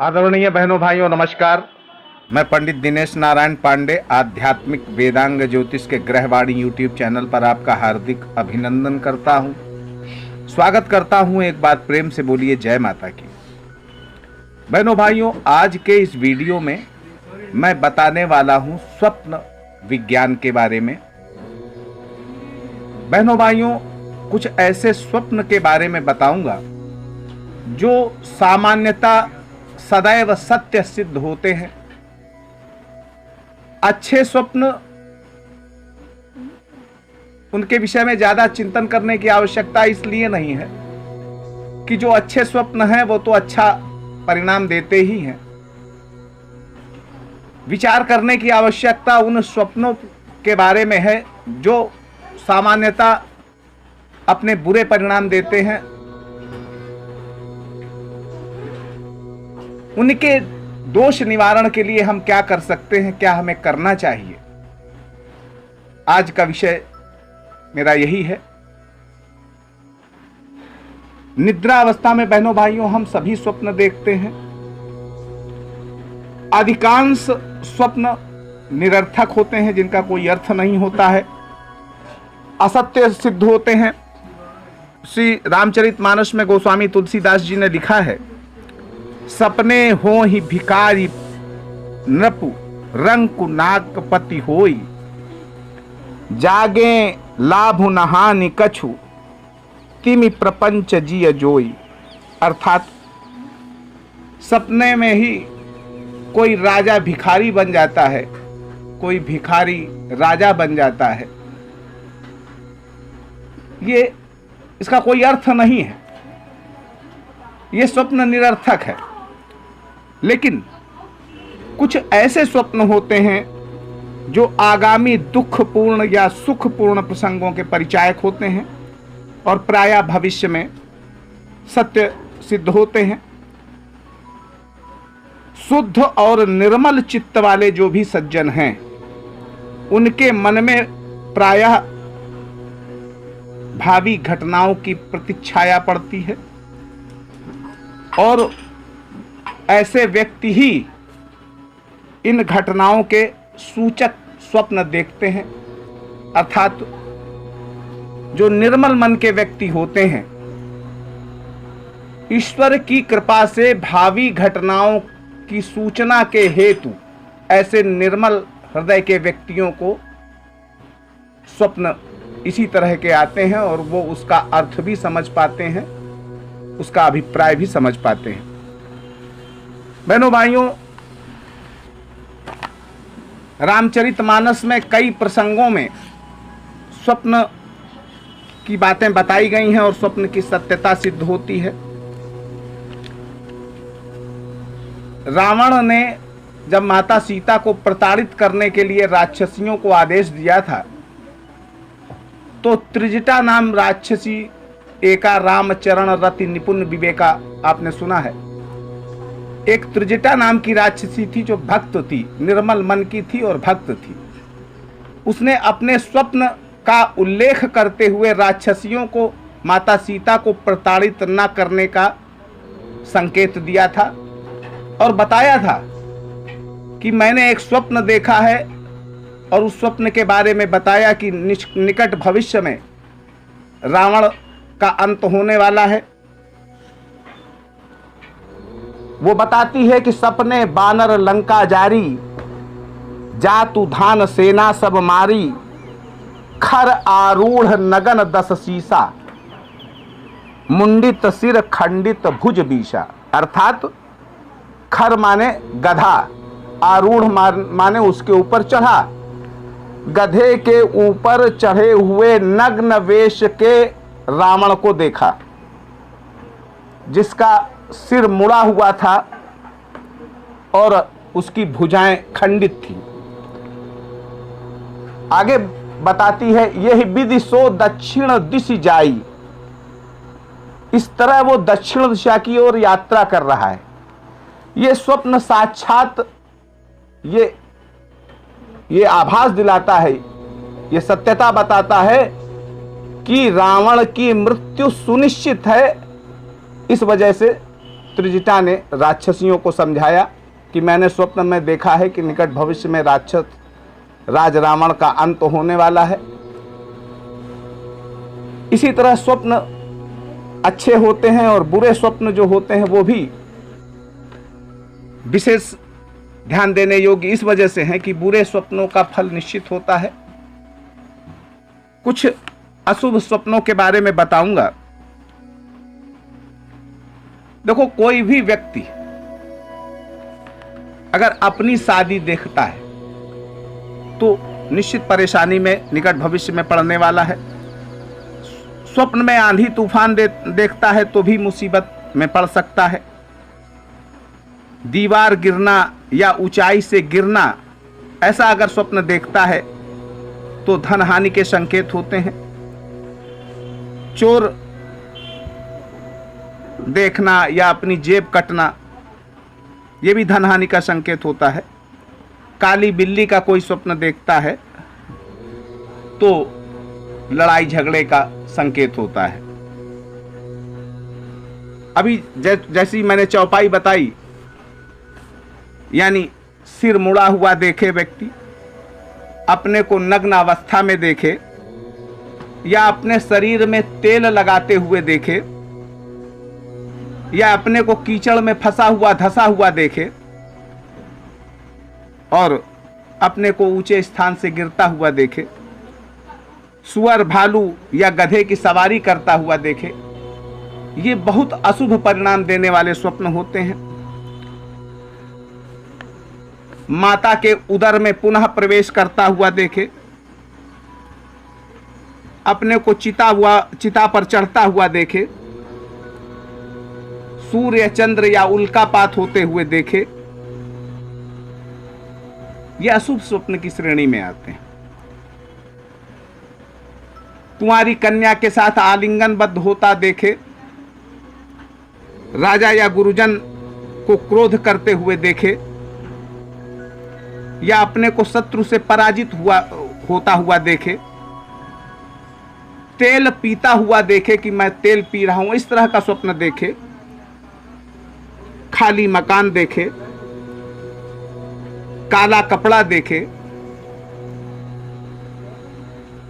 आदरणीय बहनों भाइयों नमस्कार। मैं पंडित दिनेश नारायण पांडे आध्यात्मिक वेदांग ज्योतिष के ग्रहवाणी यूट्यूब चैनल पर आपका हार्दिक अभिनंदन करता हूं, स्वागत करता हूं। एक बार प्रेम से बोलिए जय माता की। बहनों भाइयों, आज के इस वीडियो में मैं बताने वाला हूं स्वप्न विज्ञान के बारे में। बहनों भाइयों, कुछ ऐसे स्वप्न के बारे में बताऊंगा जो सामान्यतः सदैव सत्य सिद्ध होते हैं। अच्छे स्वप्न, उनके विषय में ज्यादा चिंतन करने की आवश्यकता इसलिए नहीं है कि जो अच्छे स्वप्न हैं वो तो अच्छा परिणाम देते ही हैं। विचार करने की आवश्यकता उन स्वप्नों के बारे में है जो सामान्यतः अपने बुरे परिणाम देते हैं। उनके दोष निवारण के लिए हम क्या कर सकते हैं, क्या हमें करना चाहिए, आज का विषय मेरा यही है। निद्रा अवस्था में बहनों भाइयों हम सभी स्वप्न देखते हैं। अधिकांश स्वप्न निरर्थक होते हैं, जिनका कोई अर्थ नहीं होता है, असत्य सिद्ध होते हैं। श्री रामचरितमानस में गोस्वामी तुलसीदास जी ने लिखा है, सपने हो ही भिखारी नृपु रंकु नागपति होई, जागे लाभ नहानि कछु तिमि प्रपंच जिय जोई। अर्थात सपने में ही कोई राजा भिखारी बन जाता है, कोई भिखारी राजा बन जाता है। ये इसका कोई अर्थ नहीं है, ये स्वप्न निरर्थक है। लेकिन कुछ ऐसे स्वप्न होते हैं जो आगामी दुखपूर्ण या सुखपूर्ण प्रसंगों के परिचायक होते हैं और प्रायः भविष्य में सत्य सिद्ध होते हैं। शुद्ध और निर्मल चित्त वाले जो भी सज्जन हैं, उनके मन में प्रायः भावी घटनाओं की प्रतिच्छाया पड़ती है और ऐसे व्यक्ति ही इन घटनाओं के सूचक स्वप्न देखते हैं। अर्थात जो निर्मल मन के व्यक्ति होते हैं, ईश्वर की कृपा से भावी घटनाओं की सूचना के हेतु ऐसे निर्मल हृदय के व्यक्तियों को स्वप्न इसी तरह के आते हैं और वो उसका अर्थ भी समझ पाते हैं, उसका अभिप्राय भी समझ पाते हैं। बहनों भाइयों, रामचरितमानस में कई प्रसंगों में स्वप्न की बातें बताई गई हैं और स्वप्न की सत्यता सिद्ध होती है। रावण ने जब माता सीता को प्रताड़ित करने के लिए राक्षसियों को आदेश दिया था, तो त्रिजटा नाम राक्षसी एका रामचरण रति निपुण विवेका, आपने सुना है। एक त्रिजटा नाम की राक्षसी थी जो भक्त थी, निर्मल मन की थी और भक्त थी। उसने अपने स्वप्न का उल्लेख करते हुए राक्षसियों को माता सीता को प्रताड़ित न करने का संकेत दिया था और बताया था कि मैंने एक स्वप्न देखा है और उस स्वप्न के बारे में बताया कि निकट भविष्य में रावण का अंत होने वाला है। वो बताती है कि सपने बानर लंका जारी, जातु धान सेना सब मारी, खर आरूढ़ नगन दस सीसा, मुंडित सिर खंडित भुज बीसा। अर्थात खर माने गधा, आरूढ़ माने उसके ऊपर चढ़ा, गधे के ऊपर चढ़े हुए नग्न वेश के रावण को देखा, जिसका सिर मुड़ा हुआ था और उसकी भुजाएं खंडित थी। आगे बताती है, यह विधि सो दक्षिण दिशि जाई। इस तरह वो दक्षिण दिशा की ओर यात्रा कर रहा है। ये स्वप्न साक्षात ये आभास दिलाता है, ये सत्यता बताता है कि रावण की मृत्यु सुनिश्चित है। इस वजह से त्रिजटा ने राक्षसियों को समझाया कि मैंने स्वप्न में देखा है कि निकट भविष्य में राक्षस राज रावण का अंत होने वाला है। इसी तरह स्वप्न अच्छे होते हैं और बुरे स्वप्न जो होते हैं वो भी विशेष ध्यान देने योग्य इस वजह से हैं कि बुरे स्वप्नों का फल निश्चित होता है। कुछ अशुभ स्वप्नों के बारे में बताऊंगा। देखो, कोई भी व्यक्ति अगर अपनी शादी देखता है तो निश्चित परेशानी में निकट भविष्य में पड़ने वाला है। स्वप्न में आंधी तूफान देखता है तो भी मुसीबत में पड़ सकता है। दीवार गिरना या ऊंचाई से गिरना, ऐसा अगर स्वप्न देखता है तो धन हानि के संकेत होते हैं। चोर देखना या अपनी जेब कटना, यह भी धन हानि का संकेत होता है। काली बिल्ली का कोई स्वप्न देखता है तो लड़ाई झगड़े का संकेत होता है। अभी जैसी मैंने चौपाई बताई, यानी सिर मुड़ा हुआ देखे व्यक्ति, अपने को नग्न अवस्था में देखे या अपने शरीर में तेल लगाते हुए देखे या अपने को कीचड़ में फंसा हुआ धंसा हुआ देखे और अपने को ऊंचे स्थान से गिरता हुआ देखे, सुअर भालू या गधे की सवारी करता हुआ देखे, ये बहुत अशुभ परिणाम देने वाले स्वप्न होते हैं। माता के उदर में पुनः प्रवेश करता हुआ देखे, अपने को चिता पर चढ़ता हुआ देखे, सूर्य चंद्र या उल्कापात होते हुए देखे, ये अशुभ स्वप्न की श्रेणी में आते हैं। कुंवारी कन्या के साथ आलिंगनबद्ध होता देखे, राजा या गुरुजन को क्रोध करते हुए देखे या अपने को शत्रु से पराजित होता हुआ देखे, तेल पीता हुआ देखे कि मैं तेल पी रहा हूं, इस तरह का स्वप्न देखे, खाली मकान देखे, काला कपड़ा देखे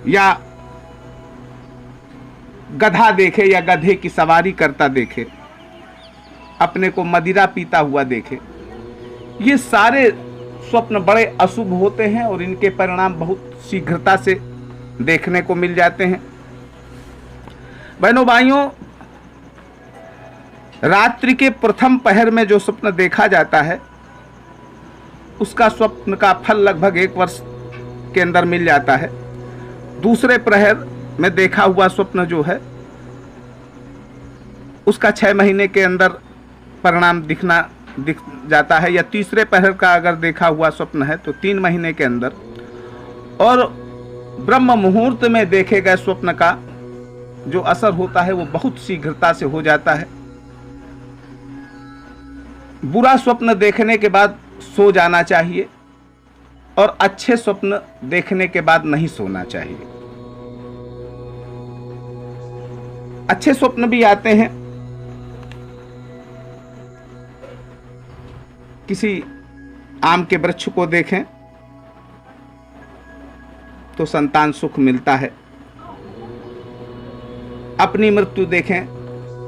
या गधा देखे या गधे की सवारी करता देखे, अपने को मदिरा पीता हुआ देखे, ये सारे स्वप्न बड़े अशुभ होते हैं और इनके परिणाम बहुत शीघ्रता से देखने को मिल जाते हैं। बहनों भाइयों, रात्रि के प्रथम पहर में जो स्वप्न देखा जाता है उसका स्वप्न का फल लगभग 1 वर्ष के अंदर मिल जाता है। दूसरे प्रहर में देखा हुआ स्वप्न जो है उसका 6 महीने के अंदर परिणाम दिख जाता है, या तीसरे पहर का अगर देखा हुआ स्वप्न है तो 3 महीने के अंदर, और ब्रह्म मुहूर्त में देखे गए स्वप्न का जो असर होता है वो बहुत शीघ्रता से हो जाता है। बुरा स्वप्न देखने के बाद सो जाना चाहिए और अच्छे स्वप्न देखने के बाद नहीं सोना चाहिए। अच्छे स्वप्न भी आते हैं, किसी आम के वृक्ष को देखें तो संतान सुख मिलता है, अपनी मृत्यु देखें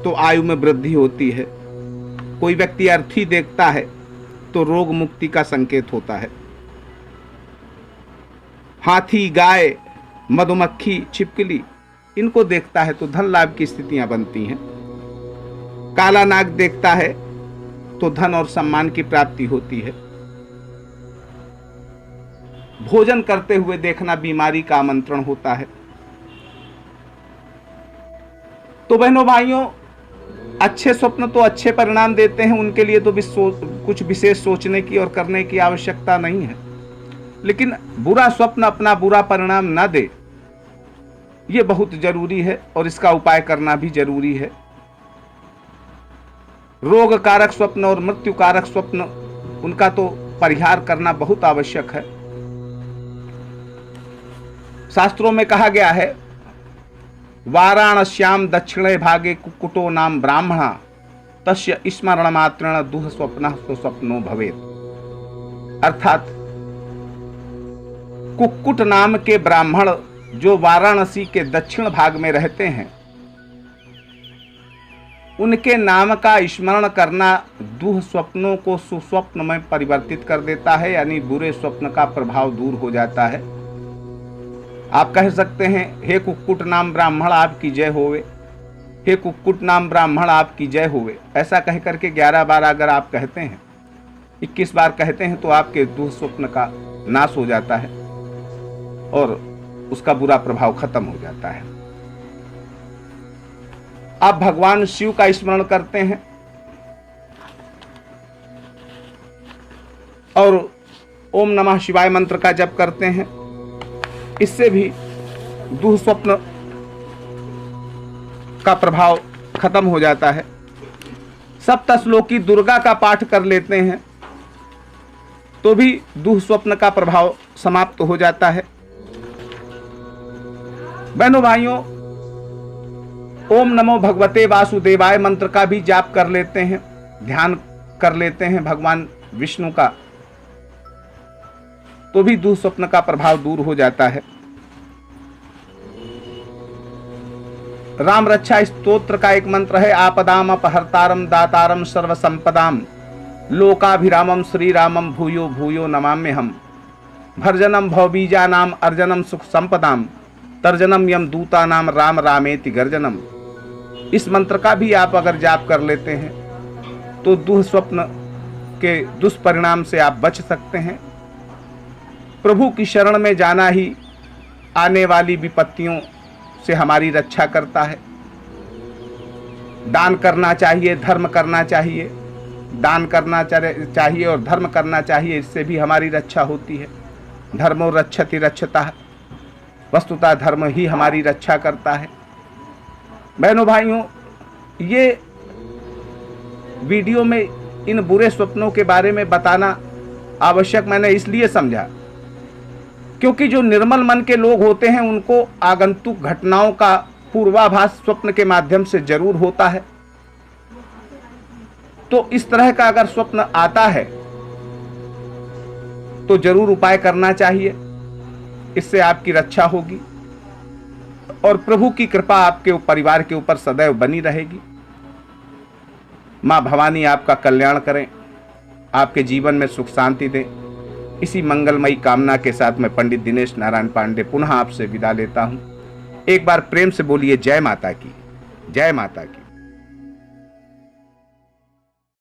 तो आयु में वृद्धि होती है, कोई व्यक्ति अर्थी देखता है तो रोग मुक्ति का संकेत होता है, हाथी गाय मधुमक्खी छिपकली इनको देखता है तो धन लाभ की स्थितियां बनती हैं, काला नाग देखता है तो धन और सम्मान की प्राप्ति होती है, भोजन करते हुए देखना बीमारी का आमंत्रण होता है। तो बहनों भाइयों, अच्छे स्वप्न तो अच्छे परिणाम देते हैं, उनके लिए तो कुछ विशेष सोचने की और करने की आवश्यकता नहीं है, लेकिन बुरा स्वप्न अपना बुरा परिणाम न दे ये बहुत जरूरी है और इसका उपाय करना भी जरूरी है। रोग कारक स्वप्न और मृत्यु कारक स्वप्न, उनका तो परिहार करना बहुत आवश्यक है। शास्त्रों में कहा गया है, वाराणस्याम दक्षिणे भागे कुक्कुटो नाम ब्राह्मणा तस्य स्मरण मात्रेण दुह स्वप्नः सुस्वप्नो भवेत्। अर्थात कुक्कुट नाम के ब्राह्मण जो वाराणसी के दक्षिण भाग में रहते हैं, उनके नाम का स्मरण करना दुह स्वप्नों को सुस्वप्न में परिवर्तित कर देता है, यानी बुरे स्वप्न का प्रभाव दूर हो जाता है। आप कह सकते हैं, हे कुक्कुट नाम ब्राह्मण आपकी जय होवे, हे कुक्कुट नाम ब्राह्मण आपकी जय होवे। ऐसा कह करके 11 बार अगर आप कहते हैं, 21 बार कहते हैं, तो आपके दुह स्वप्न का नाश हो जाता है और उसका बुरा प्रभाव खत्म हो जाता है। आप भगवान शिव का स्मरण करते हैं और ओम नमः शिवाय मंत्र का जप करते हैं, इससे भी दुह स्वप्न का प्रभाव खत्म हो जाता है। सप्तश्लोकी दुर्गा का पाठ कर लेते हैं तो भी दुह स्वप्न का प्रभाव समाप्त हो जाता है। बहनों भाइयों, ओम नमो भगवते वासुदेवाय मंत्र का भी जाप कर लेते हैं, ध्यान कर लेते हैं भगवान विष्णु का, तो भी दुह स्वप्न का प्रभाव दूर हो जाता है। राम रक्षा स्तोत्र का एक मंत्र है, आपदाम अपहर्तारम दातारम सर्व संपदाम लोकाभिरामम श्री रामम भूयो भूयो नमाम्यहम् भर्जनम भवबीजा नाम अर्जनम सुख संपदाम तर्जनम यम दूता नाम राम रामेति गर्जनम। इस मंत्र का भी आप अगर जाप कर लेते हैं तो दुह स्वप्न के दुष्परिणाम से आप बच सकते हैं। प्रभु की शरण में जाना ही आने वाली विपत्तियों से हमारी रक्षा करता है। दान करना चाहिए, धर्म करना चाहिए, दान करना चाहिए और धर्म करना चाहिए, इससे भी हमारी रक्षा होती है। धर्मो रक्षति रक्षता, वस्तुतः धर्म ही हमारी रक्षा करता है। बहनों भाइयों, ये वीडियो में इन बुरे स्वप्नों के बारे में बताना आवश्यक मैंने इसलिए समझा क्योंकि जो निर्मल मन के लोग होते हैं उनको आगंतुक घटनाओं का पूर्वाभास स्वप्न के माध्यम से जरूर होता है। तो इस तरह का अगर स्वप्न आता है तो जरूर उपाय करना चाहिए, इससे आपकी रक्षा होगी और प्रभु की कृपा आपके परिवार के ऊपर सदैव बनी रहेगी। माँ भवानी आपका कल्याण करें, आपके जीवन में सुख शांति दें। इसी मंगलमयी कामना के साथ मैं पंडित दिनेश नारायण पांडे पुनः आपसे विदा लेता हूं। एक बार प्रेम से बोलिए जय माता की, जय माता की।